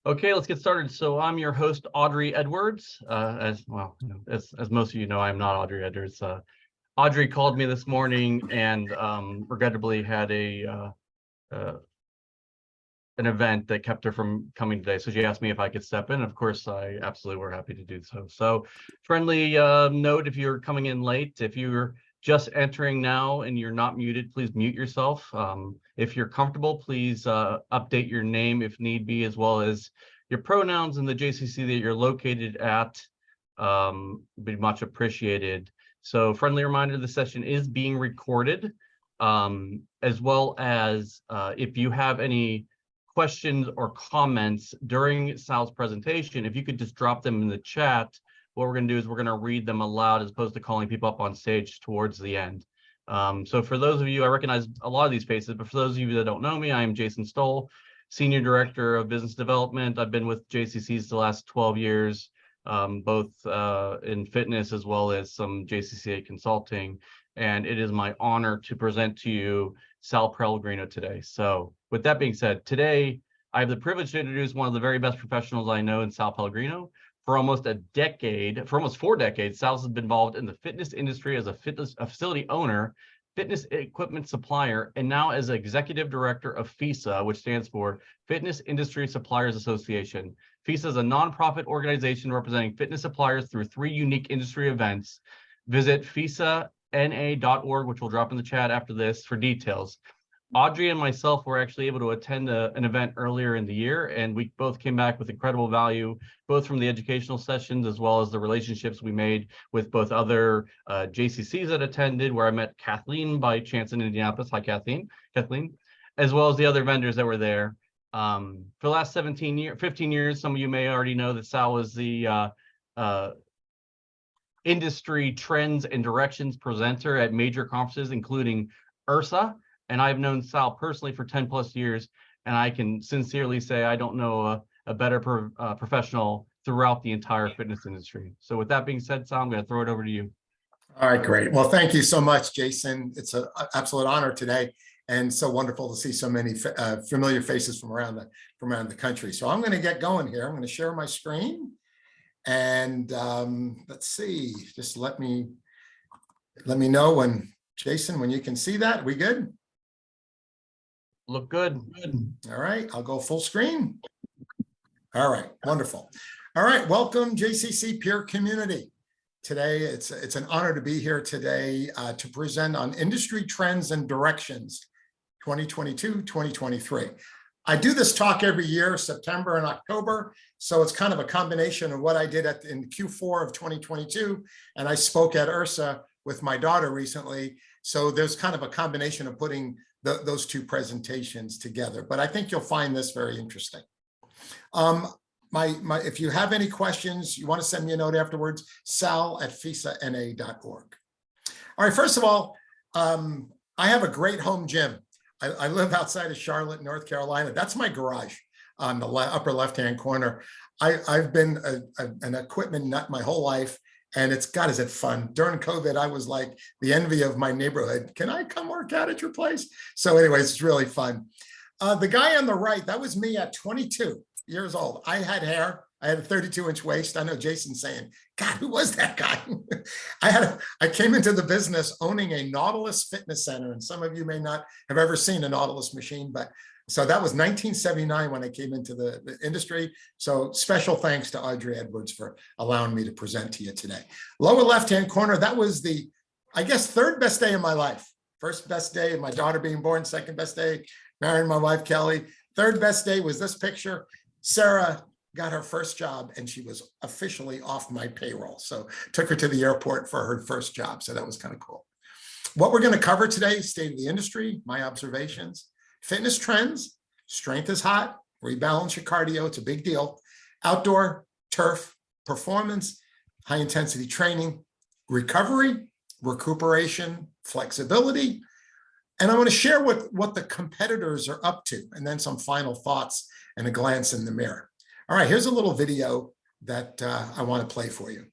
Okay, let's get started. So I'm your host, Audrey Edwards. As most of you know, I'm not Audrey Edwards. Audrey called me this morning and regrettably had an event that kept her from coming today. So she asked me if I could step in. Of course, I absolutely were happy to do so. So friendly note, if you're coming in late, if you're just entering now and you're not muted, please mute yourself. If you're comfortable, please update your name if need be, as well as your pronouns and the JCC that you're located at. Be much appreciated. So friendly reminder, the session is being recorded, as well as if you have any questions or comments during Sal's presentation, if you could just drop them in the chat. What we're going to do is we're going to read them aloud as opposed to calling people up on stage towards the end. So for those of you, I recognize a lot of these faces, but for those of you that don't know me, I am Jason Stoll, Senior Director of Business Development. I've been with JCCs the last 12 years, both in fitness as well as some JCCA consulting. And it is my honor to present to you Sal Pellegrino today. So with that being said, today I have the privilege to introduce one of the very best professionals I know in Sal Pellegrino. For almost 4 decades, Sal has been involved in the fitness industry as a facility owner, fitness equipment supplier, and now as executive director of FISA, which stands for Fitness Industry Suppliers Association. FISA is a nonprofit organization representing fitness suppliers through 3 unique industry events. Visit FISANA.org, which we'll drop in the chat after this for details. Audrey and myself were actually able to attend an event earlier in the year, and we both came back with incredible value, both from the educational sessions as well as the relationships we made with both other JCCs that attended, where I met Kathleen by chance in Indianapolis. Hi, Kathleen, as well as the other vendors that were there. For the last 15 years, some of you may already know that Sal was the industry trends and directions presenter at major conferences, including IRSA. And I've known Sal personally for 10 plus years, and I can sincerely say I don't know a better professional throughout the entire fitness industry. So with that being said, Sal, I'm going to throw it over to you. All right, great. Well, thank you so much, Jason. It's an absolute honor today, and so wonderful to see so many familiar faces from around the country. So I'm going to get going here. I'm going to share my screen, and let's see. Just let me know when, Jason, when you can see that. We good? Look good. All right, I'll go full screen. All right, wonderful. All right, welcome JCC peer community. Today, it's an honor to be here today to present on industry trends and directions 2022-2023. I do this talk every year, September and October, so it's kind of a combination of what I did in Q4 of 2022, and I spoke at IRSA with my daughter recently. So there's kind of a combination of putting those 2 presentations together, but I think you'll find this very interesting. If you have any questions, you want to send me a note afterwards, sal@fisana.org. All right, first of all, I have a great home gym. I live outside of Charlotte, North Carolina. That's my garage on the upper left-hand corner. I've been an equipment nut my whole life. And God, is it fun. During COVID, I was like the envy of my neighborhood. Can I come work out at your place? So anyways, it's really fun. The guy on the right, that was me at 22 years old. I had hair. I had a 32-inch waist. I know Jason's saying, God, who was that guy? I came into the business owning a Nautilus fitness center. And some of you may not have ever seen a Nautilus machine, but so that was 1979 when I came into the industry. So special thanks to Audrey Edwards for allowing me to present to you today. Lower left-hand corner, that was the, I guess, 3rd best day of my life. 1st best day of my daughter being born, 2nd best day, marrying my wife, Kelly. 3rd best day was this picture. Sarah got her first job and she was officially off my payroll. So took her to the airport for her first job. So that was kind of cool. What we're going to cover today is state of the industry, my observations, fitness trends, strength is hot, rebalance your cardio, it's a big deal, outdoor, turf, performance, high intensity training, recovery, recuperation, flexibility, and I want to share what the competitors are up to, and then some final thoughts and a glance in the mirror. All right, here's a little video that I want to play for you.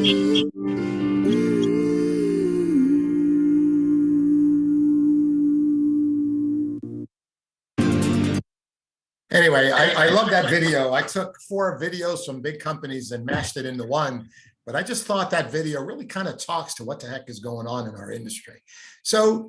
Anyway, I love that video. I took 4 videos from big companies and mashed it into one, but I just thought that video really kind of talks to what the heck is going on in our industry. So,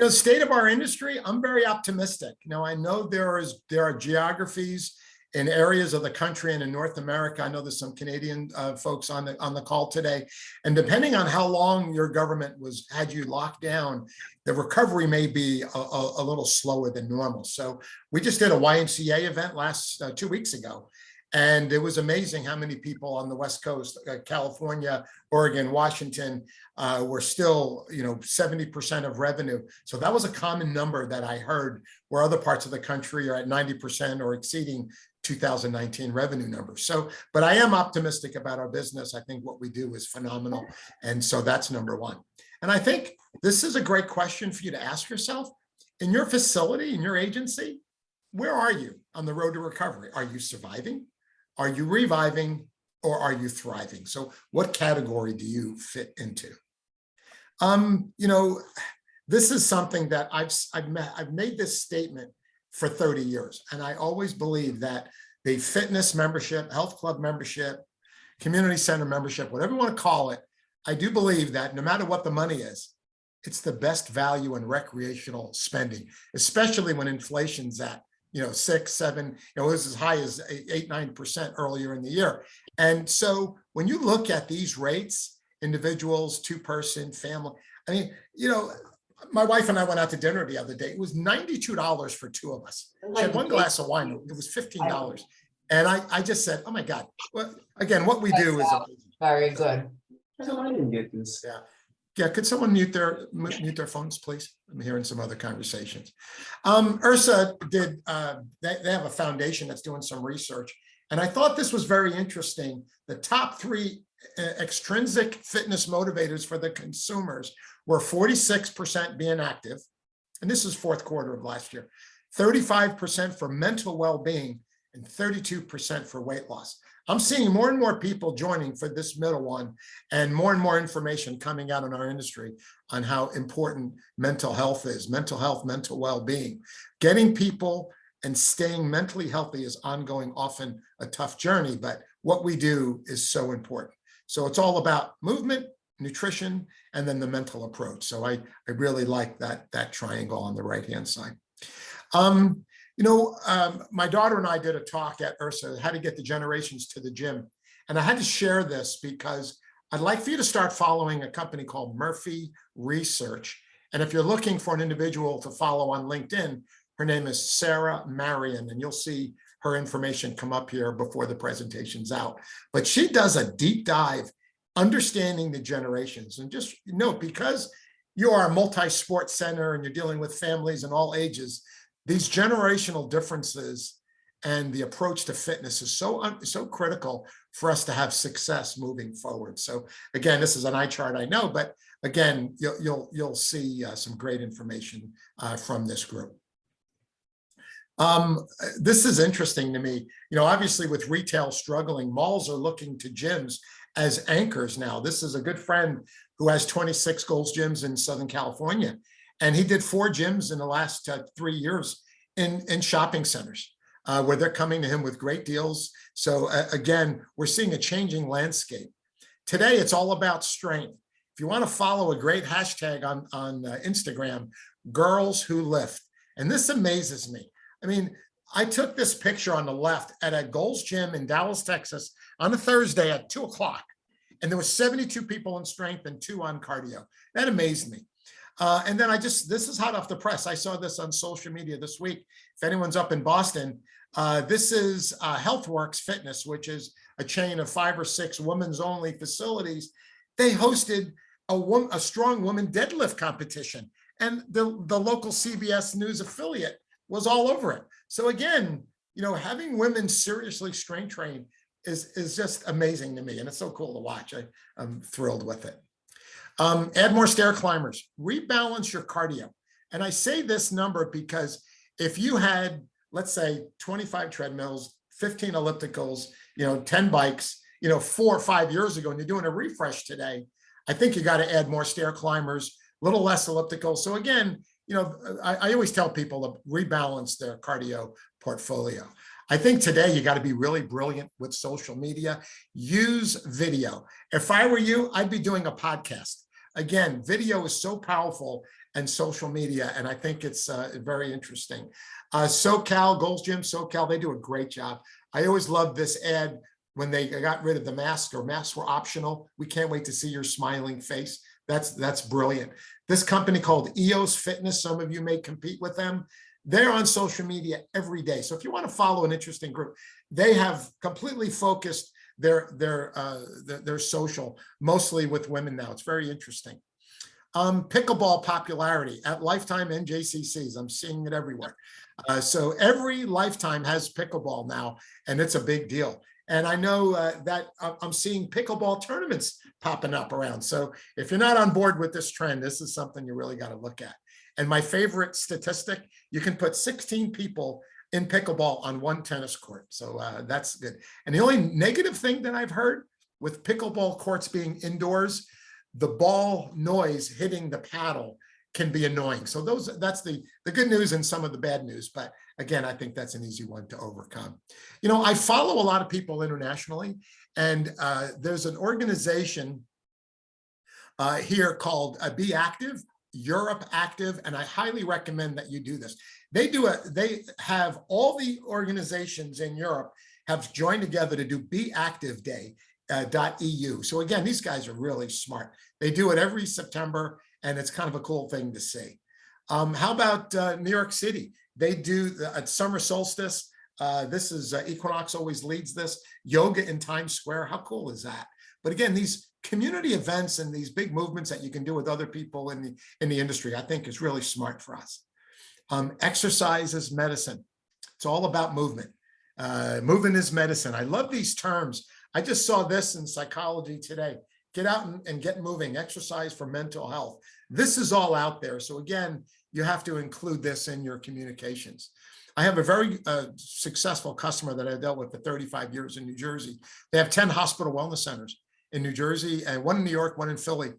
state of our industry, I'm very optimistic. I know there are geographies in areas of the country and in North America. I know there's some Canadian folks on the call today, and depending on how long your government had you locked down, the recovery may be a little slower than normal. So we just did a YMCA event 2 weeks ago, and it was amazing how many people on the West Coast, California, Oregon, Washington, were still, 70% of revenue. So that was a common number that I heard, where other parts of the country are at 90% or exceeding 2019 revenue numbers. So, but I am optimistic about our business. I think what we do is phenomenal. And so that's number one. And I think this is a great question for you to ask yourself. In your facility, in your agency, where are you on the road to recovery? Are you surviving? Are you reviving? Or are you thriving? So what category do you fit into? This is something that I've made this statement for 30 years. And I always believe that the fitness membership, health club membership, community center membership, whatever you want to call it, I do believe that no matter what the money is, it's the best value in recreational spending, especially when inflation's at 6, 7, it was as high as 8, 9% earlier in the year. And so when you look at these rates, individuals, 2-person, family, I mean, my wife and I went out to dinner the other day. It was $92 for 2 of us. She had 1 glass of wine. It was $15. And I just said, oh my God. Well, again, what we do is very good. I didn't get this. Yeah. Yeah, could someone mute their phones, please? I'm hearing some other conversations. Ursa did, they have a foundation that's doing some research. And I thought this was very interesting. The top 3 extrinsic fitness motivators for the consumers were 46% being active. And this is fourth quarter of last year, 35% for mental well-being, and 32% for weight loss. I'm seeing more and more people joining for this middle one, and more information coming out in our industry on how important mental health is, mental health, mental well-being. Getting people and staying mentally healthy is ongoing, often a tough journey, but what we do is so important. So it's all about movement, nutrition, and then the mental approach. So I really like that triangle on the right-hand side. My daughter and I did a talk at Ursa, how to get the generations to the gym. And I had to share this because I'd like for you to start following a company called Murphy Research. And if you're looking for an individual to follow on LinkedIn, her name is Sarah Marion, and you'll see her information come up here before the presentation's out. But she does a deep dive, understanding the generations. And just note, because you are a multi-sport center and you're dealing with families in all ages, these generational differences and the approach to fitness is so critical for us to have success moving forward. So again, this is an eye chart, I know, but again, you'll see some great information from this group. This is interesting to me. Obviously with retail struggling, malls are looking to gyms as anchors now. This is a good friend who has 26 Gold's Gyms in Southern California. And he did 4 gyms in the last 3 years in shopping centers where they're coming to him with great deals. So again, we're seeing a changing landscape. Today, it's all about strength. If you want to follow a great hashtag on Instagram, Girls Who Lift. And this amazes me. I mean, I took this picture on the left at a Gold's Gym in Dallas, Texas on a Thursday at 2 o'clock. And there were 72 people in strength and 2 on cardio. That amazed me. And then this is hot off the press. I saw this on social media this week. If anyone's up in Boston, this is HealthWorks Fitness, which is a chain of 5 or 6 women's only facilities. They hosted a strong woman deadlift competition, and the local CBS News affiliate was all over it. So again, having women seriously strength train is just amazing to me, and it's so cool to watch. I'm thrilled with it. Add more stair climbers, rebalance your cardio. And I say this number because if you had, let's say, 25 treadmills, 15 ellipticals, 10 bikes, 4 or 5 years ago, and you're doing a refresh today, I think you got to add more stair climbers, a little less elliptical. So again, I always tell people to rebalance their cardio portfolio. I think today you got to be really brilliant with social media. Use video. If I were you, I'd be doing a podcast. Again, video is so powerful, and social media, and I think it's very interesting. SoCal, Gold's Gym, SoCal, they do a great job. I always love this ad when they got rid of the mask, or masks were optional. We can't wait to see your smiling face. That's brilliant. This company called EOS Fitness, some of you may compete with them. They're on social media every day. So if you want to follow an interesting group, they have completely focused their social, mostly with women now. It's very interesting. Pickleball popularity at Lifetime and JCCs. I'm seeing it everywhere. So every Lifetime has pickleball now, and it's a big deal. And I know that I'm seeing pickleball tournaments popping up around. So if you're not on board with this trend, this is something you really got to look at. And my favorite statistic, you can put 16 people in pickleball on one tennis court. So that's good. And the only negative thing that I've heard with pickleball courts being indoors, the ball noise hitting the paddle can be annoying. So that's the good news and some of the bad news. But again, I think that's an easy one to overcome. I follow a lot of people internationally, and there's an organization here called Be Active, Europe Active, and I highly recommend that you do this. They have all the organizations in Europe have joined together to do Be Active Day. .eu. So again, these guys are really smart. They do it every September, and it's kind of a cool thing to see. How about New York City? They do at summer solstice. This is Equinox always leads this, yoga in Times Square. How cool is that? But again, these community events and these big movements that you can do with other people in the industry, I think is really smart for us. Exercise is medicine. It's all about movement. Movement is medicine. I love these terms. I just saw this in Psychology Today. Get out and get moving, exercise for mental health. This is all out there. So again, you have to include this in your communications. I have a very successful customer that I dealt with for 35 years in New Jersey. They have 10 hospital wellness centers in New Jersey, and one in New York, one in Philly.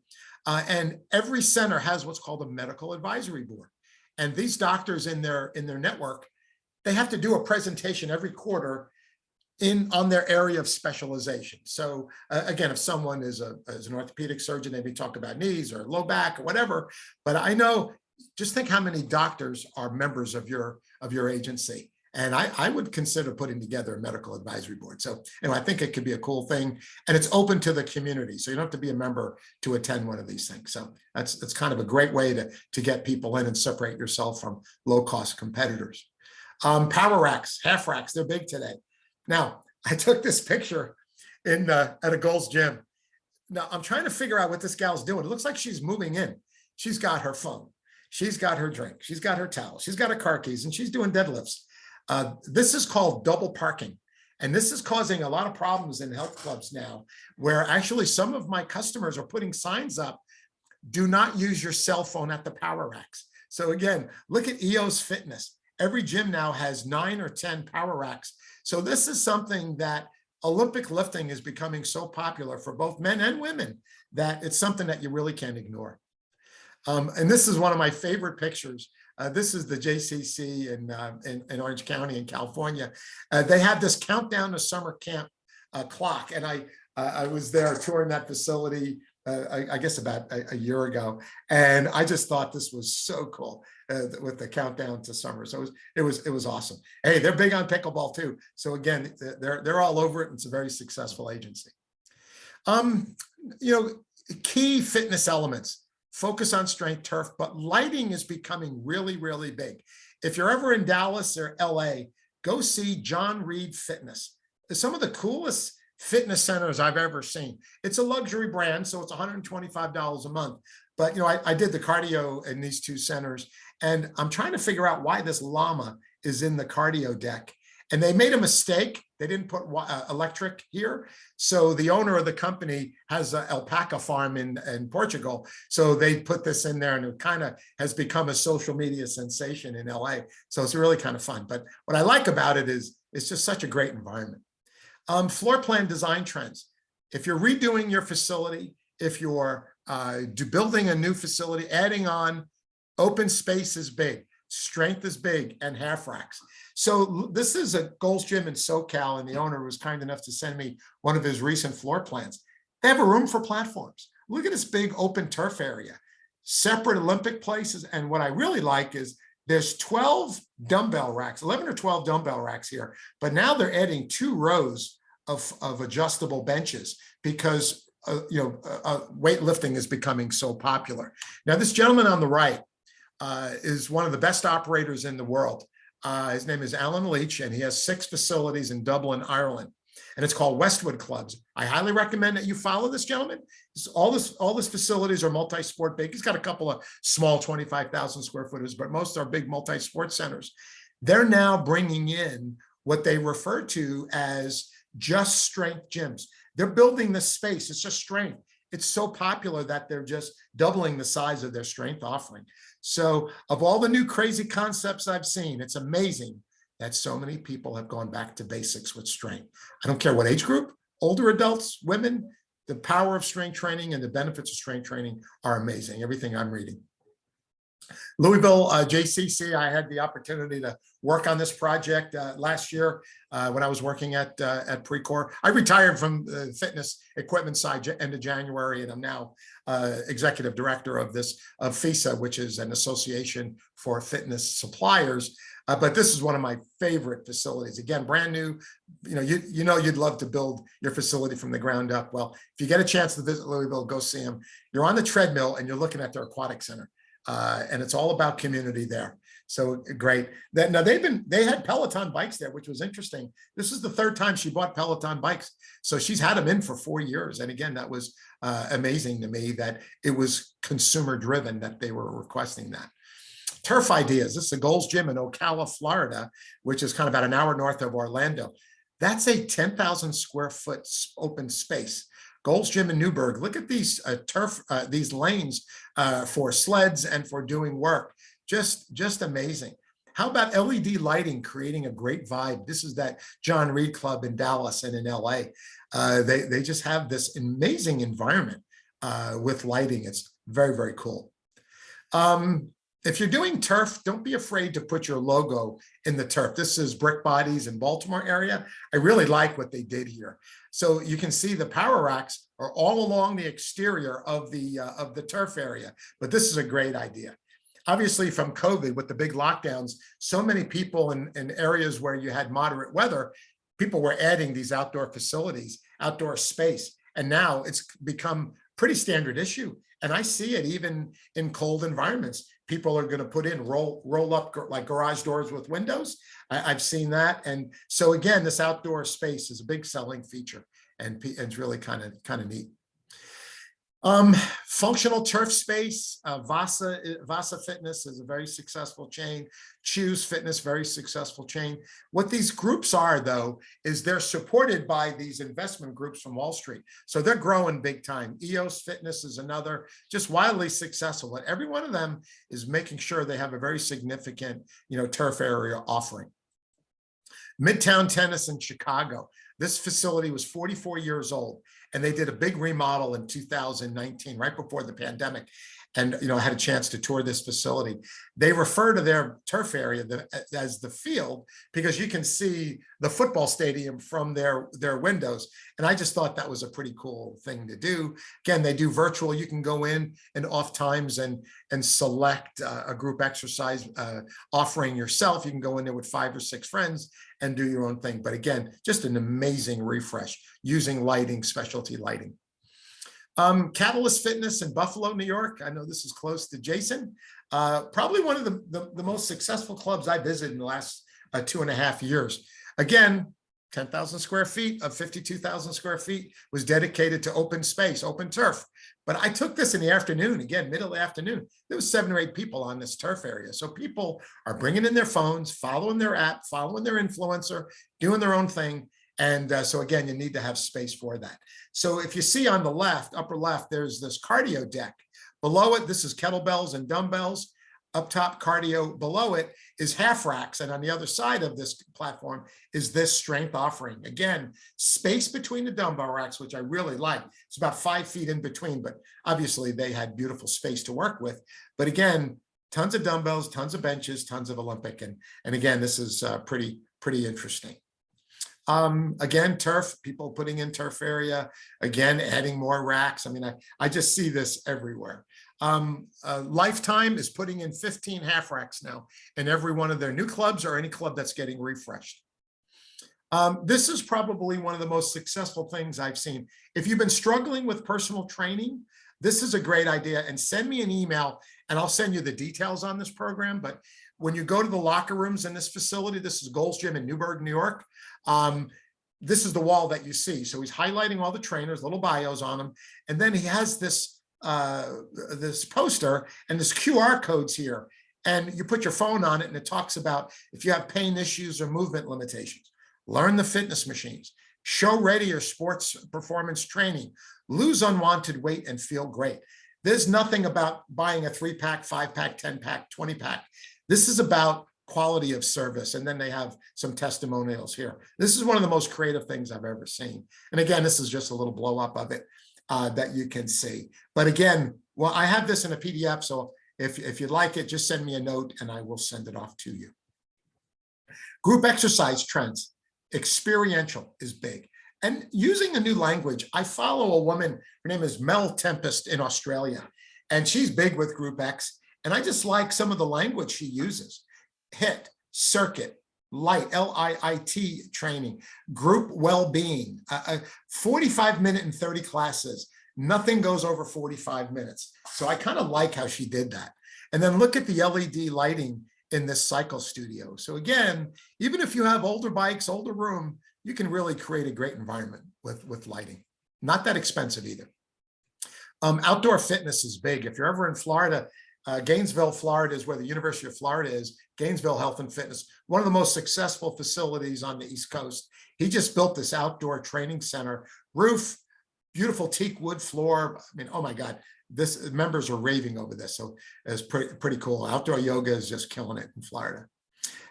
And every center has what's called a medical advisory board. And these doctors in their network, they have to do a presentation every quarter on their area of specialization. So again, if someone is an orthopedic surgeon, maybe talk about knees or low back or whatever. But I know, just think how many doctors are members of your agency. And I would consider putting together a medical advisory board. So anyway, I think it could be a cool thing, and it's open to the community. So you don't have to be a member to attend one of these things. So that's kind of a great way to get people in and separate yourself from low-cost competitors. Power racks, half racks, they're big today. Now, I took this picture at a Gold's Gym. Now, I'm trying to figure out what this gal's doing. It looks like she's moving in. She's got her phone. She's got her drink. She's got her towel. She's got her car keys, and she's doing deadlifts. This is called double parking. And this is causing a lot of problems in health clubs now, where actually some of my customers are putting signs up, do not use your cell phone at the power racks. So again, look at EOS Fitness. Every gym now has 9 or 10 power racks. So this is something that Olympic lifting is becoming so popular for both men and women that it's something that you really can't ignore. And this is one of my favorite pictures. This is the JCC in Orange County in California. They have this countdown to summer camp clock. And I was there touring that facility, I guess about a year ago. And I just thought this was so cool with the countdown to summer. So it was awesome. Hey, they're big on pickleball too. So again, they're all over it. And it's a very successful agency. Key fitness elements. Focus on strength turf, but lighting is becoming really, really big. If you're ever in Dallas or LA, go see John Reed Fitness. It's some of the coolest fitness centers I've ever seen. It's a luxury brand, so it's $125 a month. But I did the cardio in these two centers, and I'm trying to figure out why this llama is in the cardio deck. And they made a mistake. They didn't put electric here. So the owner of the company has an alpaca farm in Portugal. So they put this in there, and it kind of has become a social media sensation in LA. So it's really kind of fun. But what I like about it is it's just such a great environment. Floor plan design trends. If you're redoing your facility, if you're building a new facility, adding on, open space is big, strength is big, and half racks. So this is a Gold's Gym in SoCal, and the owner was kind enough to send me one of his recent floor plans. They have a room for platforms. Look at this big open turf area, separate Olympic places. And what I really like is there's 12 dumbbell racks, 11 or 12 dumbbell racks here, but now they're adding 2 rows of adjustable benches because weightlifting is becoming so popular. Now, this gentleman on the right is one of the best operators in the world. His name is Alan Leach, and he has 6 facilities in Dublin, Ireland, and it's called Westwood Clubs. I highly recommend that you follow this gentleman. All this facilities are multi-sport big. He's got a couple of small 25,000 square footers, but most are big multi-sport centers. They're now bringing in what they refer to as just strength gyms. They're building the space. It's just strength. It's so popular that they're just doubling the size of their strength offering. So of all the new crazy concepts I've seen, it's amazing that so many people have gone back to basics with strength. I don't care what age group, older adults, women, the power of strength training and the benefits of strength training are amazing, everything I'm reading. Louisville JCC, I had the opportunity to work on this project last year when I was working at Precor. I retired from the fitness equipment side end of January, and I'm now executive director of FISA, which is an association for fitness suppliers. But this is one of my favorite facilities. Again, brand new. You'd love to build your facility from the ground up. Well, if you get a chance to visit Louisville, go see them. You're on the treadmill and you're looking at their aquatic center. And it's all about community there. So great. Now they had Peloton bikes there, which was interesting. This is the 3rd time she bought Peloton bikes. So she's had them in for 4 years. And again, that was amazing to me that it was consumer driven that they were requesting that. Turf ideas. This is a Gold's Gym in Ocala, Florida, which is kind of about an hour north of Orlando. That's a 10,000 square foot open space. Gold's Gym in Newburgh. Look at these these lanes for sleds and for doing work. Just amazing. How about LED lighting creating a great vibe? This is that John Reed Club in Dallas and in LA. They just have this amazing environment with lighting. It's very, very cool. If you're doing turf, don't be afraid to put your logo in the turf. This is Brick Bodies in Baltimore area. I really like what they did here. So you can see the power racks are all along the exterior of the turf area, but this is a great idea. Obviously from COVID with the big lockdowns, so many people in areas where you had moderate weather, people were adding these outdoor facilities, outdoor space, and now it's become pretty standard issue. And I see it even in cold environments. People are going to put in roll up like garage doors with windows. I've seen that. And so again, this outdoor space is a big selling feature, and it's really kind of neat. Functional turf space. Vasa Fitness is a very successful chain. Choose Fitness, very successful chain. What these groups are, though, is they're supported by these investment groups from Wall Street. So they're growing big time. EOS Fitness is another, just wildly successful. And every one of them is making sure they have a very significant, turf area offering. Midtown Tennis in Chicago. This facility was 44 years old, and they did a big remodel in 2019, right before the pandemic. And, I had a chance to tour this facility. They refer to their turf area as the field because you can see the football stadium from their windows. And I just thought that was a pretty cool thing to do. Again, they do virtual. You can go in and off times and select a group exercise offering yourself. You can go in there with 5 or 6 friends and do your own thing. But again, just an amazing refresh using lighting, specialty lighting. Catalyst Fitness in Buffalo, New York. I know this is close to Jason. Probably one of the most successful clubs I visited in the last 2.5 years. Again, 10,000 square feet of 52,000 square feet was dedicated to open space, open turf. But I took this in the afternoon, again, middle of the afternoon. There was 7 or 8 people on this turf area. So people are bringing in their phones, following their app, following their influencer, doing their own thing. And so again, you need to have space for that. So if you see on the left, upper left, there's this cardio deck. Below it, this is kettlebells and dumbbells. Up top, cardio. Below it is half racks. And on the other side of this platform is this strength offering. Again, space between the dumbbell racks, which I really like. It's about 5 feet in between, but obviously they had beautiful space to work with. But again, tons of dumbbells, tons of benches, tons of Olympic. And again, this is pretty interesting. Again, turf, people putting in turf area, again, adding more racks. I mean, I just see this everywhere. Lifetime is putting in 15 half racks now in every one of their new clubs or any club that's getting refreshed. This is probably one of the most successful things I've seen. If you've been struggling with personal training, this is a great idea, and send me an email and I'll send you the details on this program. But when you go to the locker rooms in this facility, this is Gold's Gym in Newburgh, New York. This is the wall that you see. So he's highlighting all the trainers, little bios on them. And then he has this poster and this QR codes here. And you put your phone on it and it talks about if you have pain issues or movement limitations, learn the fitness machines, show ready or sports performance training, lose unwanted weight and feel great. There's nothing about buying a 3-pack, 5-pack, 10-pack, 20-pack. This is about quality of service. And then they have some testimonials here. This is one of the most creative things I've ever seen. And again, this is just a little blow up of it that you can see. But again, well, I have this in a PDF. So if you'd like it, just send me a note and I will send it off to you. Group exercise trends. Experiential is big. And using a new language, I follow a woman, her name is Mel Tempest in Australia, and she's big with Group X. And I just like some of the language she uses. HIIT, circuit, light, L-I-I-T training, group well-being, 45-minute and 30 classes. Nothing goes over 45 minutes. So I kind of like how she did that. And then look at the LED lighting in this cycle studio. So again, even if you have older bikes, older room, you can really create a great environment with lighting. Not that expensive either. Outdoor fitness is big. If you're ever in Florida, Gainesville, Florida is where the University of Florida is. Gainesville Health and Fitness, one of the most successful facilities on the East Coast. He just built this outdoor training center, roof, beautiful teak wood floor. I mean, oh my God, this members are raving over this. So it's pretty cool. Outdoor yoga is just killing it in Florida.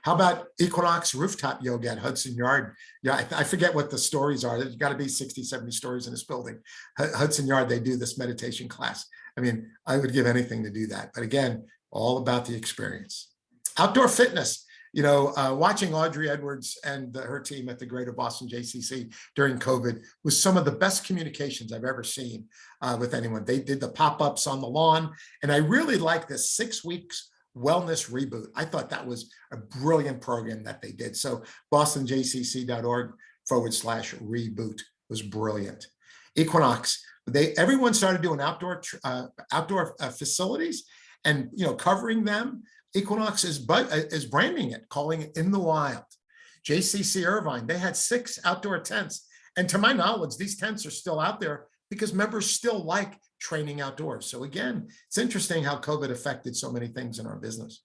How about Equinox rooftop yoga at Hudson Yard? Yeah, I forget what the stories are. There's got to be 60, 70 stories in this building. Hudson Yard, they do this meditation class. I mean, I would give anything to do that. But again, all about the experience. Outdoor fitness. You know, watching Audrey Edwards and her team at the Greater Boston JCC during COVID was some of the best communications I've ever seen with anyone. They did the pop-ups on the lawn. And I really like this 6 weeks wellness reboot. I thought that was a brilliant program that they did. So bostonjcc.org/reboot was brilliant. Equinox, everyone started doing outdoor facilities and, you know, covering them. Equinox is branding it, calling it In the Wild. JCC Irvine, they had 6 outdoor tents. And to my knowledge, these tents are still out there because members still like training outdoors. So again, it's interesting how COVID affected so many things in our business.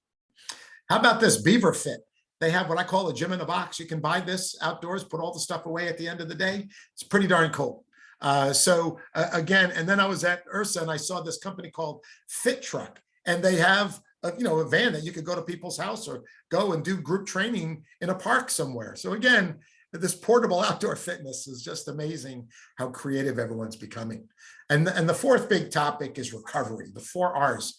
How about this Beaver Fit? They have what I call a gym in a box. You can buy this outdoors, put all the stuff away at the end of the day. It's pretty darn cool. Again, and then I was at Ursa and I saw this company called Fit Truck, and they have a van that you could go to people's house or go and do group training in a park somewhere. So again, this portable outdoor fitness is just amazing how creative everyone's becoming. And the fourth big topic is recovery, the 4 R's,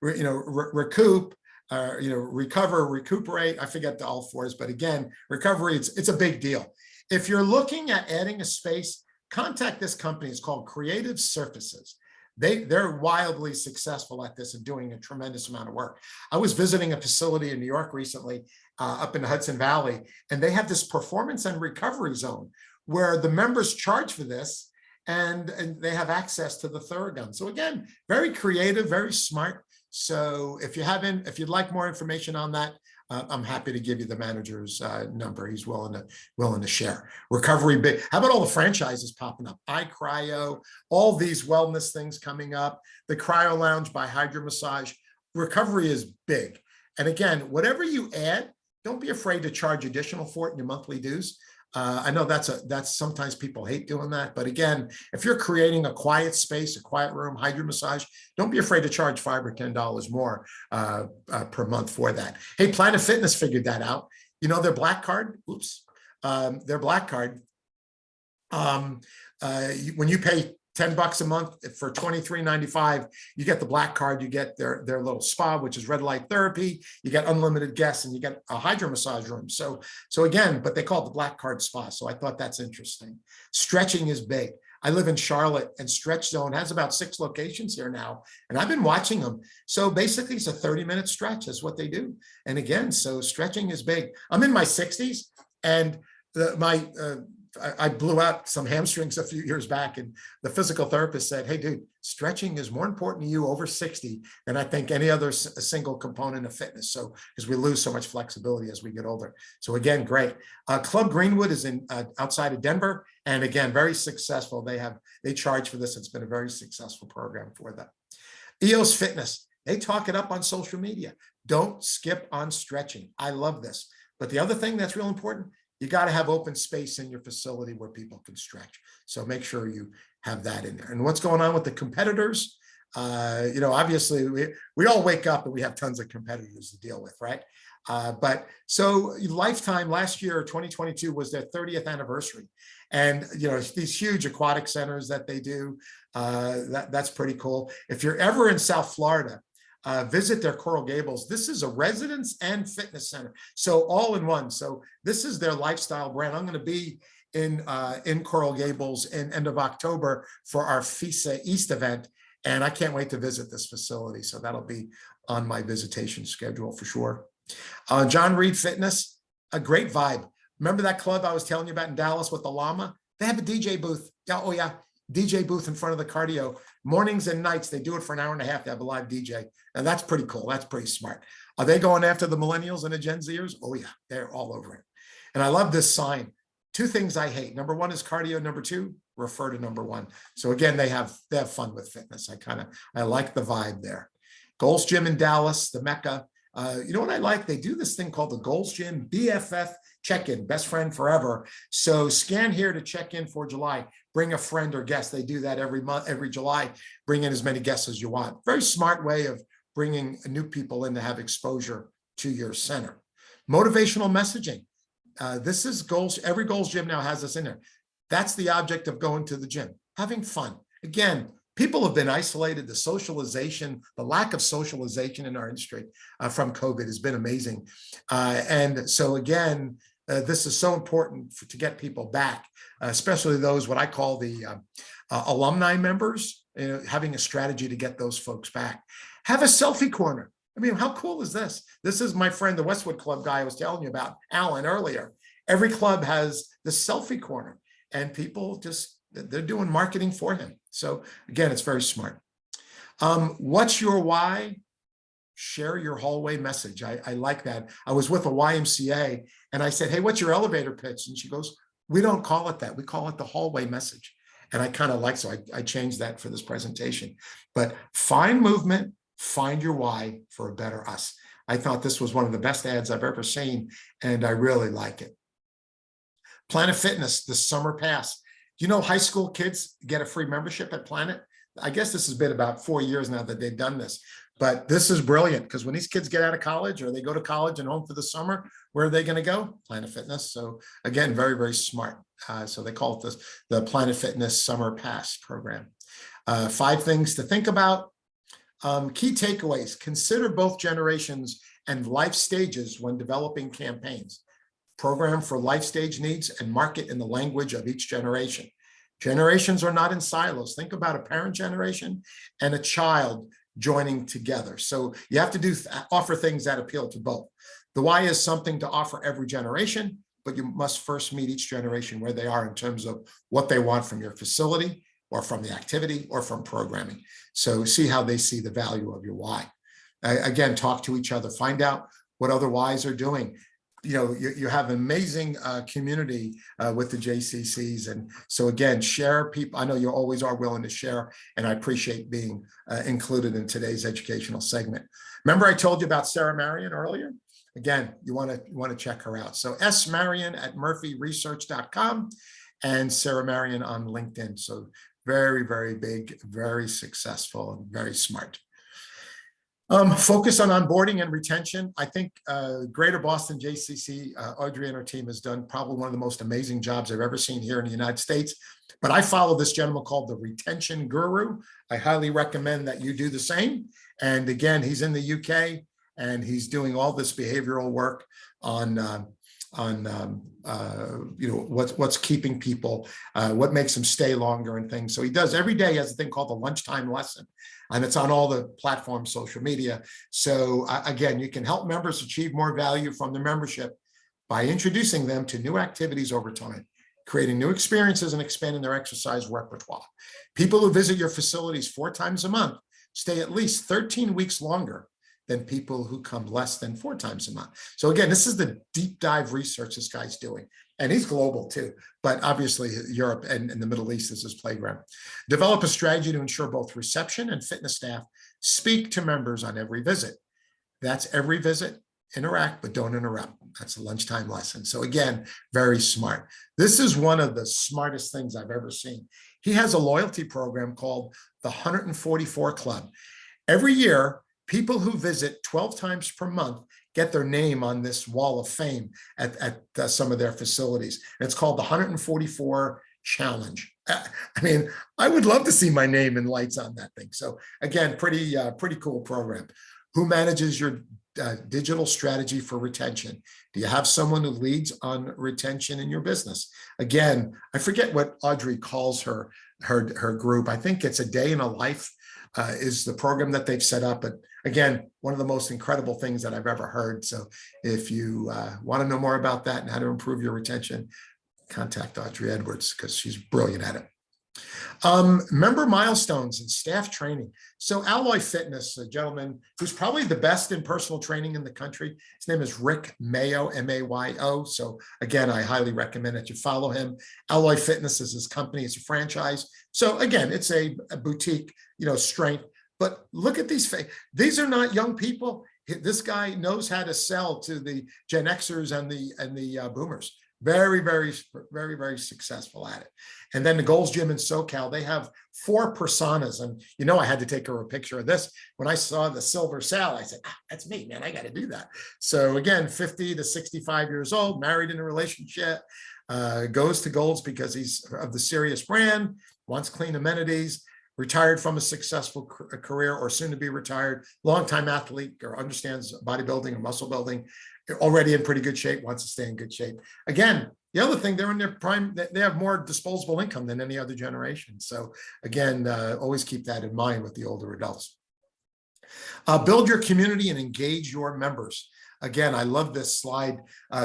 recoup, recover, recuperate. I forget all 4s, but again, recovery, it's a big deal. If you're looking at adding a space, contact this company. It's called Creative Surfaces. They're wildly successful at this and doing a tremendous amount of work. I was visiting a facility in New York recently, up in the Hudson Valley, and they have this performance and recovery zone where the members charge for this and they have access to the Theragun. So again, very creative, very smart. So if you'd like more information on that, I'm happy to give you the manager's number. He's willing to share. Recovery big. How about all the franchises popping up? iCryo, all these wellness things coming up. The Cryo Lounge by Hydro Massage. Recovery is big. And again, whatever you add, don't be afraid to charge additional for it in your monthly dues. I know that's sometimes people hate doing that, but again, if you're creating a quiet space, a quiet room, hydro massage, don't be afraid to charge $5 or $10 more per month for that. Hey, Planet Fitness figured that out. You know their black card. Oops, their black card. When you pay $10 a month for $23.95, you get the black card, you get their little spa, which is red light therapy, you get unlimited guests, and you get a hydro massage room. So again, but they call it the black card spa. So I thought that's interesting. Stretching is big. I live in Charlotte, and Stretch Zone has about 6 locations here now, and I've been watching them. So basically it's a 30-minute stretch. That's what they do. And again, so stretching is big. I'm in my 60s, and I blew out some hamstrings a few years back, and the physical therapist said, hey, dude, stretching is more important to you over 60 than I think any other single component of fitness. So because we lose so much flexibility as we get older. So again, great. Club Greenwood is in outside of Denver. And again, very successful. They charge for this. It's been a very successful program for them. EOS Fitness, they talk it up on social media. Don't skip on stretching. I love this. But the other thing that's real important, you got to have open space in your facility where people can stretch. So make sure you have that in there. And what's going on with the competitors? Obviously we all wake up and we have tons of competitors to deal with, right? But so Lifetime last year, 2022 was their 30th anniversary. And, these huge aquatic centers that they do, that's pretty cool. If you're ever in South Florida, visit their Coral Gables. This is a residence and fitness center. So all in one. So this is their lifestyle brand. I'm going to be in Coral Gables in end of October for our FISA East event. And I can't wait to visit this facility. So that'll be on my visitation schedule for sure. John Reed Fitness, a great vibe. Remember that club I was telling you about in Dallas with the llama? They have a DJ booth. Oh yeah. DJ booth in front of the cardio. Mornings and nights, they do it for an hour and a half. They have a live DJ. And that's pretty cool. That's pretty smart. Are they going after the millennials and the Gen Zers? Oh yeah, they're all over it. And I love this sign. 2 things I hate. Number 1 is cardio. Number 2, refer to number 1. So again, they have fun with fitness. I like the vibe there. Gold's Gym in Dallas, the Mecca. You know what I like? They do this thing called the Gold's Gym BFF check-in, best friend forever. So scan here to check in for July. Bring a friend or guest. They do that every month, every July. Bring in as many guests as you want. Very smart way of bringing new people in to have exposure to your center. Motivational messaging. This is goals. Every Gold's Gym now has this in there. That's the object of going to the gym, having fun. Again, people have been isolated. The socialization, the lack of socialization in our industry from COVID has been amazing. And so again, this is so important to get people back, especially those, what I call the alumni members, having a strategy to get those folks back. Have a selfie corner. I mean, how cool is this? This is my friend, the Westwood Club guy I was telling you about, Alan, earlier. Every club has the selfie corner, and people they're doing marketing for him. So again, it's very smart. What's your why? Share your hallway message. I like that. I was with a YMCA and I said, hey, what's your elevator pitch? And she goes, we don't call it that. We call it the hallway message. And I kind of like, so I changed that for this presentation. But find movement, find your why for a better us. I thought this was one of the best ads I've ever seen, and I really like it. Planet Fitness, the summer pass. You know, high school kids get a free membership at Planet. I guess this has been about 4 years now that they've done this, but this is brilliant because when these kids get out of college or they go to college and home for the summer, where are they going to go? Planet Fitness. So again, very, very smart. So they call it the Planet Fitness Summer Pass program. 5 things to think about. Key takeaways: consider both generations and life stages when developing campaigns. Program for life stage needs and market in the language of each generation. Generations are not in silos. Think about a parent generation and a child joining together. So you have to offer things that appeal to both. The why is something to offer every generation, but you must first meet each generation where they are in terms of what they want from your facility or from the activity or from programming. So see how they see the value of your why. Again, talk to each other, find out what other whys are doing. You know, you have an amazing community with the JCCs. And so again, share people. I know you always are willing to share, and I appreciate being included in today's educational segment. Remember I told you about Sarah Marion earlier? again, you want to check her out. So S. Marion at murphyresearch.com and Sarah Marion on LinkedIn. So very, very big, very successful, and very smart. Focus on onboarding and retention. I think Greater Boston JCC, Audrey and her team has done probably one of the most amazing jobs I've ever seen here in the United States. But I follow this gentleman called the Retention Guru. I highly recommend that you do the same. And again, he's in the UK and he's doing all this behavioral work on what's keeping people, what makes them stay longer and things. So he does every day, he has a thing called the lunchtime lesson, and it's on all the platforms, social media. So again, you can help members achieve more value from their membership by introducing them to new activities over time, creating new experiences and expanding their exercise repertoire. People who visit your facilities 4 times a month stay at least 13 weeks longer than people who come less than 4 times a month. So again, this is the deep dive research this guy's doing. And he's global too, but obviously Europe and the Middle East is his playground. Develop a strategy to ensure both reception and fitness staff speak to members on every visit. That's every visit, interact, but don't interrupt. That's a lunchtime lesson. So again, very smart. This is one of the smartest things I've ever seen. He has a loyalty program called the 144 Club. Every year, people who visit 12 times per month get their name on this wall of fame at some of their facilities. And it's called the 144 Challenge. I mean, I would love to see my name in lights on that thing. So again, pretty cool program. Who manages your digital strategy for retention? Do you have someone who leads on retention in your business? Again, I forget what Audrey calls her group. I think it's a day in a life is the program that they've set up. But again, one of the most incredible things that I've ever heard. So if you want to know more about that and how to improve your retention, contact Audrey Edwards because she's brilliant at it. Member milestones and staff training. So Alloy Fitness, a gentleman who's probably the best in personal training in the country. His name is Rick Mayo, M-A-Y-O. So again, I highly recommend that you follow him. Alloy Fitness is his company. It's a franchise. So again, it's a boutique, strength. But look at these are not young people. This guy knows how to sell to the Gen Xers and the boomers. Very, very, very, very successful at it. And then the Gold's Gym in SoCal, they have 4 personas. And I had to take her a picture of this. When I saw the silver Sal, I said, that's me, man, I got to do that. So again, 50 to 65 years old, married in a relationship, goes to Gold's because he's of the Sirius brand, wants clean amenities, retired from a successful career or soon to be retired, longtime athlete or understands bodybuilding or muscle building, already in pretty good shape, wants to stay in good shape. Again, the other thing, they're in their prime, they have more disposable income than any other generation. So again, always keep that in mind with the older adults. Build your community and engage your members. Again, I love this slide.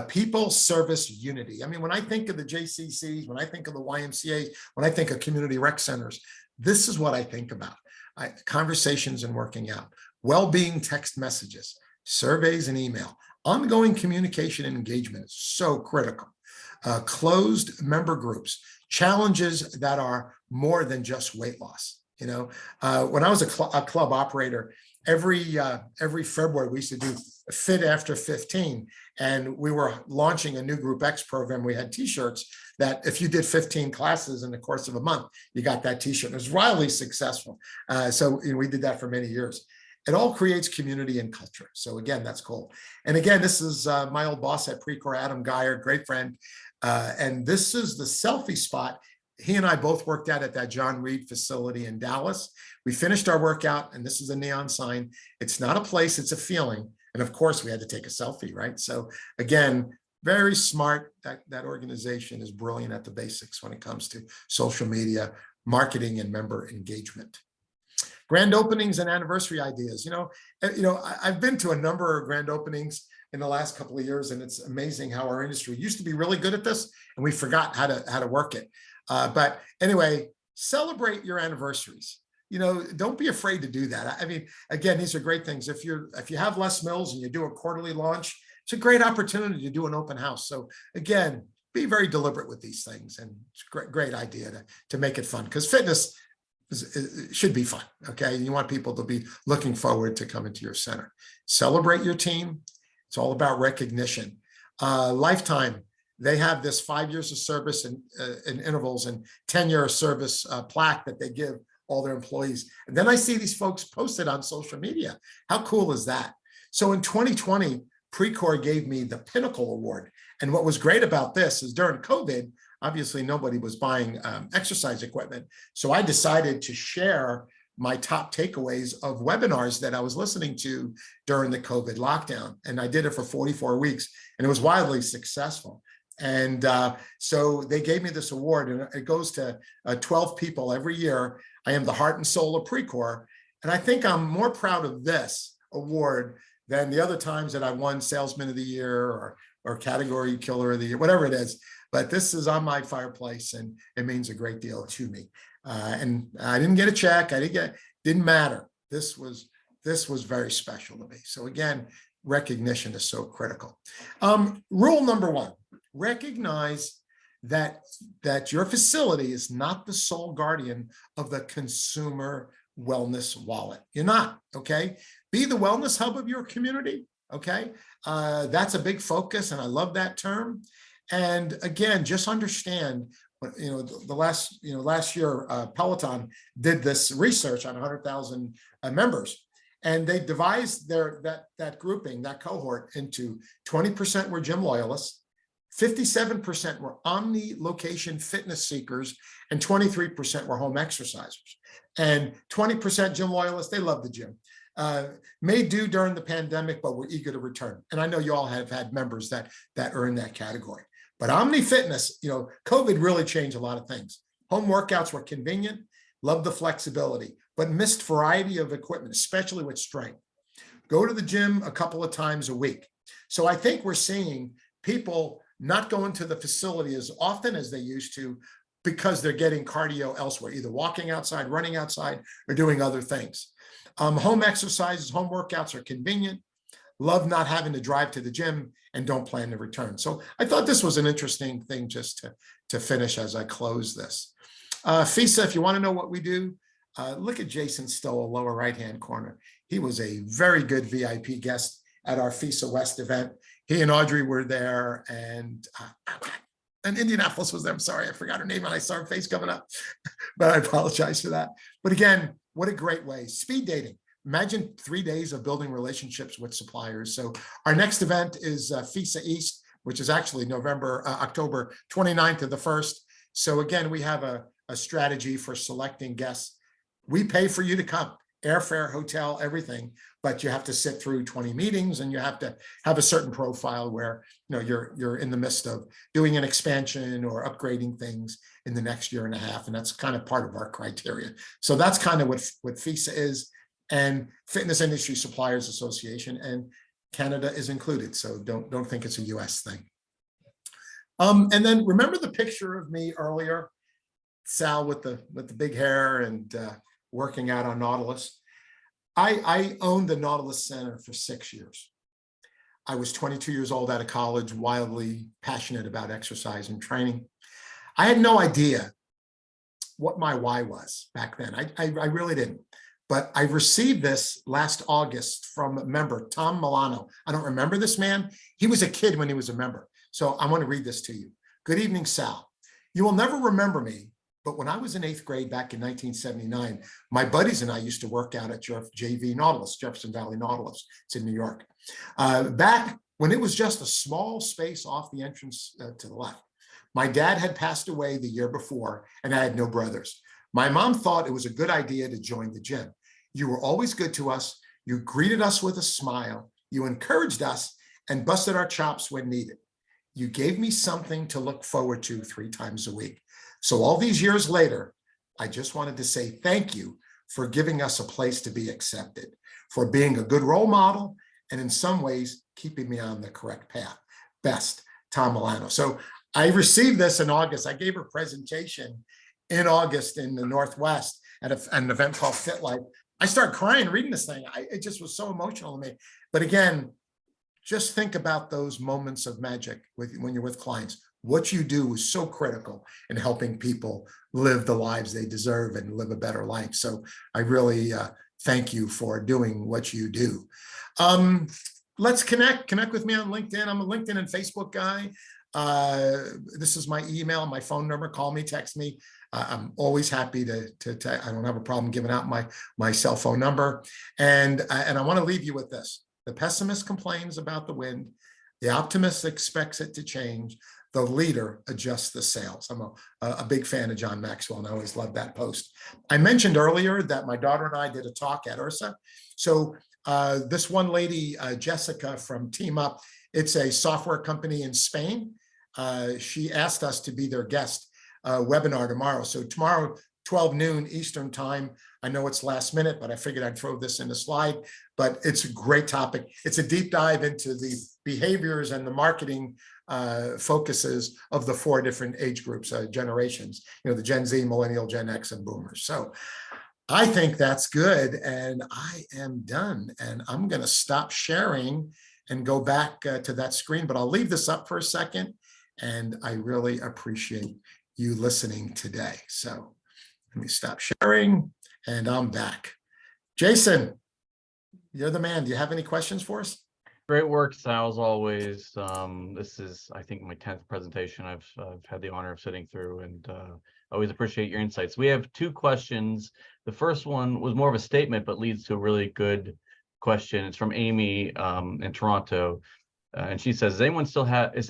People, service, unity. I mean, when I think of the JCCs, when I think of the YMCA, when I think of community rec centers, this is what I think about. Conversations and working out, well-being text messages, surveys and email. Ongoing communication and engagement is so critical. Closed member groups, challenges that are more than just weight loss. When I was a club operator, every February we used to do Fit After 15, and we were launching a new Group X program. We had T-shirts that if you did 15 classes in the course of a month, you got that T-shirt. It was wildly successful. So we did that for many years. It all creates community and culture. So again, that's cool. And again, this is my old boss at Precor, Adam Geyer, great friend. And this is the selfie spot. He and I both worked out at that John Reed facility in Dallas. We finished our workout, and this is a neon sign. It's not a place, it's a feeling. And of course, we had to take a selfie, right? So again, very smart. That organization is brilliant at the basics when it comes to social media, marketing, and member engagement. Grand openings and anniversary ideas. I've been to a number of grand openings in the last couple of years, and it's amazing how our industry used to be really good at this, and we forgot how to work it. But anyway, celebrate your anniversaries. Don't be afraid to do that. I mean, again, these are great things. If you have Les Mills and you do a quarterly launch, it's a great opportunity to do an open house. So again, be very deliberate with these things, and it's a great idea to make it fun, because fitness it should be fun. Okay. You want people to be looking forward to coming to your center. Celebrate your team. It's all about recognition. Lifetime, they have this 5 years of service in intervals and 10-year service plaque that they give all their employees. And then I see these folks posted on social media. How cool is that? So in 2020, Precor gave me the Pinnacle Award. And what was great about this is during COVID, obviously nobody was buying exercise equipment. So I decided to share my top takeaways of webinars that I was listening to during the COVID lockdown. And I did it for 44 weeks and it was wildly successful. And so they gave me this award, and it goes to 12 people every year. I am the heart and soul of Precor. And I think I'm more proud of this award than the other times that I won Salesman of the Year or Category Killer of the Year, whatever it is. But this is on my fireplace and it means a great deal to me. And I didn't get a check. Didn't matter. This was very special to me. So again, recognition is so critical. Rule number one, recognize that your facility is not the sole guardian of the consumer wellness wallet. You're not, okay? Be the wellness hub of your community, okay? That's a big focus, and I love that term. And again, just understand, last year, Peloton did this research on 100,000 members, and they devised that grouping, that cohort, into 20% were gym loyalists, 57% were omni-location fitness seekers, and 23% were home exercisers. And 20% gym loyalists, they love the gym. May do during the pandemic, but we're eager to return. And I know you all have had members that are in that category. But omni fitness, COVID really changed a lot of things. Home workouts were convenient, loved the flexibility, but missed variety of equipment, especially with strength. Go to the gym a couple of times a week. So I think we're seeing people not going to the facility as often as they used to because they're getting cardio elsewhere, either walking outside, running outside, or doing other things. Home exercises, home workouts are convenient, love not having to drive to the gym, and don't plan to return. So I thought this was an interesting thing just to finish as I close this. FISA, if you want to know what we do, look at Jason Stoll, lower right-hand corner. He was a very good VIP guest at our FISA West event. He and Audrey were there, and Indianapolis was there. I'm sorry, I forgot her name and I saw her face coming up, but I apologize for that. But again, what a great way. Speed dating. Imagine 3 days of building relationships with suppliers. So our next event is FISA East, which is actually October 29th to the 1st. So again, we have a strategy for selecting guests. We pay for you to come, airfare, hotel, everything, but you have to sit through 20 meetings and you have to have a certain profile where you're in the midst of doing an expansion or upgrading things in the next year and a half. And that's kind of part of our criteria. So that's kind of what FISA is, and Fitness Industry Suppliers Association, and Canada is included. So don't think it's a US thing. And then remember the picture of me earlier, Sal with the big hair and working out on Nautilus. I owned the Nautilus Center for 6 years. I was 22 years old out of college, wildly passionate about exercise and training. I had no idea what my why was back then. I really didn't. But I received this last August from a member, Tom Milano. I don't remember this man. He was a kid when he was a member. So I want to read this to you. Good evening, Sal. You will never remember me, but when I was in 8th grade back in 1979, my buddies and I used to work out at JV Nautilus, Jefferson Valley Nautilus. It's in New York. Back when it was just a small space off the entrance to the left. My dad had passed away the year before, and I had no brothers. My mom thought it was a good idea to join the gym. You were always good to us. You greeted us with a smile. You encouraged us and busted our chops when needed. You gave me something to look forward to 3 times a week. So all these years later, I just wanted to say thank you for giving us a place to be accepted, for being a good role model, and in some ways, keeping me on the correct path. Best, Tom Milano. So I received this in August. I gave a presentation in August in the Northwest at an event called Fit Life. I started crying reading this thing. It just was so emotional to me. But again, just think about those moments of magic when you're with clients. What you do is so critical in helping people live the lives they deserve and live a better life. So I really thank you for doing what you do. let's connect with me on LinkedIn. I'm a LinkedIn and Facebook guy. This is my email, my phone number. Call me, text me. I'm always happy to I don't have a problem giving out my cell phone number. And I want to leave you with this. The pessimist complains about the wind. The optimist expects it to change. The leader adjusts the sails. I'm a big fan of John Maxwell, and I always love that post. I mentioned earlier that my daughter and I did a talk at URSA. So this one lady, Jessica from Team Up, it's a software company in Spain. She asked us to be their guest webinar tomorrow. So tomorrow, 12 noon Eastern time. I know it's last minute, but I figured I'd throw this in the slide, but it's a great topic. It's a deep dive into the behaviors and the marketing focuses of the 4 different age groups, generations, the Gen Z, Millennial, Gen X, and Boomers. So I think that's good. And I am done. And I'm going to stop sharing and go back to that screen, but I'll leave this up for a second. And I really appreciate you listening today. So let me stop sharing and I'm back. Jason, you're the man. Do you have any questions for us? Great work, Sal, as always. This is, I think, my 10th presentation I've had the honor of sitting through, and always appreciate your insights. We have 2 questions. The first one was more of a statement, but leads to a really good question. It's from Amy in Toronto. And she says, is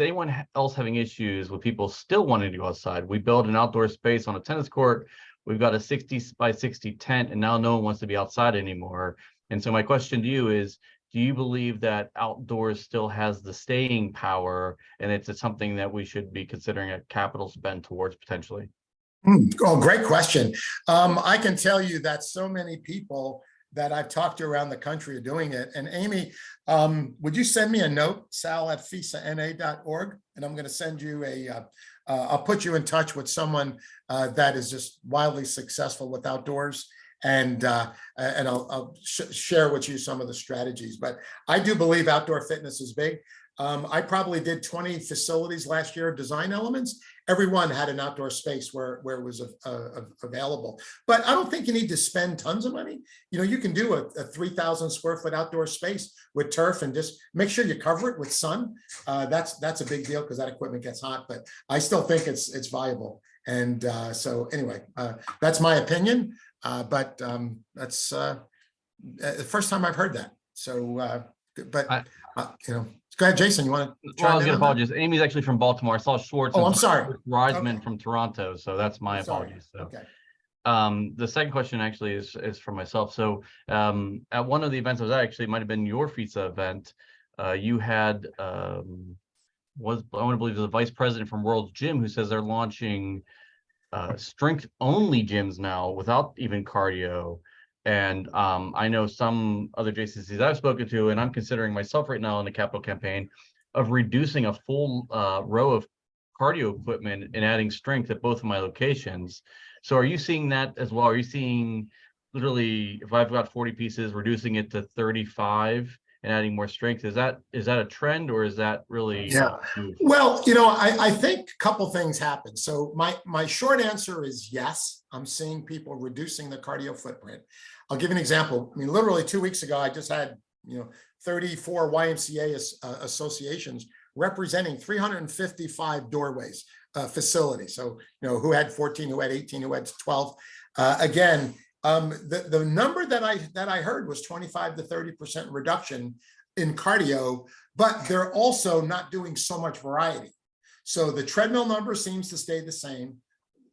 anyone else having issues with people still wanting to go outside? We build an outdoor space on a tennis court. We've got a 60 by 60 tent, and now no one wants to be outside anymore. And so my question to you is, do you believe that outdoors still has the staying power, and it's something that we should be considering a capital spend towards potentially? Oh, great question. I can tell you that so many people that I've talked to around the country are doing it. And Amy, would you send me a note, sal@fisana.org? And I'm going to send you I'll put you in touch with someone that is just wildly successful with outdoors. And I'll share with you some of the strategies. But I do believe outdoor fitness is big. I probably did 20 facilities last year, design elements. Everyone had an outdoor space where it was available. But I don't think you need to spend tons of money. You can do a 3,000 square foot outdoor space with turf and just make sure you cover it with sun. That's a big deal because that equipment gets hot, but I still think it's viable. And so anyway, that's my opinion. But that's the first time I've heard that. So, go ahead, Jason. You want to? Well, I was going to apologize. Amy's actually from Baltimore. I saw Schwartz. Oh, I'm sorry. Reisman from Toronto. So that's my apologies. So. Okay. The second question actually is for myself. So at one of the events I was at, actually, it might have been your FISA event. You had I want to believe the vice president from World's Gym who says they're launching strength only gyms now without even cardio. And I know some other JCCs I've spoken to, and I'm considering myself right now in the capital campaign of reducing a full row of cardio equipment and adding strength at both of my locations. So are you seeing that as well? Are you seeing literally, if I've got 40 pieces, reducing it to 35 and adding more strength? Is that a trend, or is that really? Yeah. Well, I think a couple things happen. So my short answer is yes. I'm seeing people reducing the cardio footprint. I'll give you an example. I mean, literally 2 weeks ago, I just had 34 YMCA associations representing 355 doorways facilities. So who had 14, who had 18, who had 12. Again, the number that I heard was 25 to 30% reduction in cardio, but they're also not doing so much variety. So the treadmill number seems to stay the same.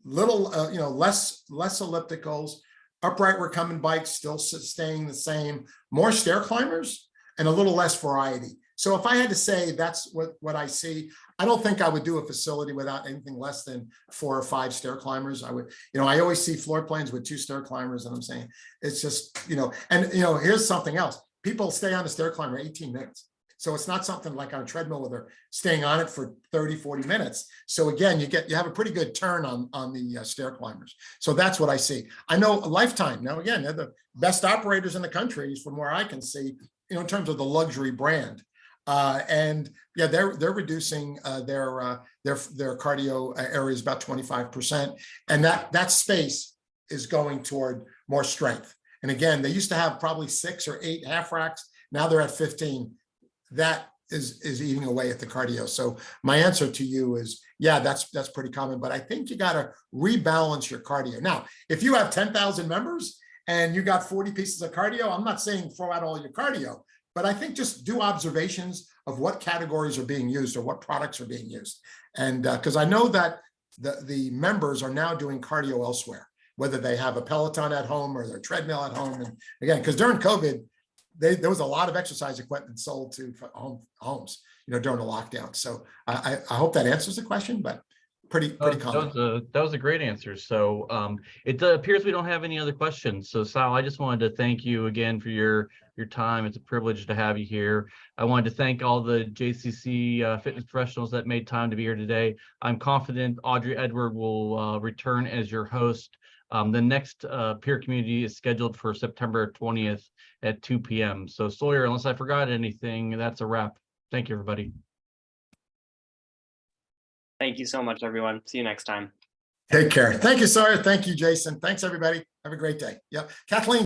Little, less ellipticals, upright recumbent bikes still staying the same, more stair climbers, and a little less variety. So if I had to say that's what I see, I don't think I would do a facility without anything less than 4 or 5 stair climbers. I would, I always see floor plans with 2 stair climbers, and I'm saying it's just, here's something else. People stay on the stair climber 18 minutes. So it's not something like on a treadmill where they're staying on it for 30, 40 minutes. So again, you have a pretty good turn on the stair climbers. So that's what I see. I know Lifetime, now again, they're the best operators in the country from where I can see, in terms of the luxury brand. And yeah, they're reducing their cardio areas about 25. And that space is going toward more strength. And again, they used to have probably 6 or 8 half racks. Now they're at 15. that is eating away at the cardio. So my answer to you is, yeah, that's pretty common, but I think you got to rebalance your cardio. Now, if you have 10,000 members and you got 40 pieces of cardio, I'm not saying throw out all your cardio, but I think just do observations of what categories are being used or what products are being used. And because I know that the members are now doing cardio elsewhere, whether they have a Peloton at home or their treadmill at home. And again, because during COVID, there was a lot of exercise equipment sold to homes, during the lockdown. So I hope that answers the question, but pretty common. That was a great answer. So it appears we don't have any other questions. So Sal, I just wanted to thank you again for your time. It's a privilege to have you here. I wanted to thank all the JCC fitness professionals that made time to be here today. I'm confident Audrey Edward will return as your host. The next peer community is scheduled for September 20th at 2 p.m. So Sawyer, unless I forgot anything, that's a wrap. Thank you, everybody. Thank you so much, everyone. See you next time. Take care. Thank you, Sawyer. Thank you, Jason. Thanks, everybody. Have a great day. Yep. Kathleen.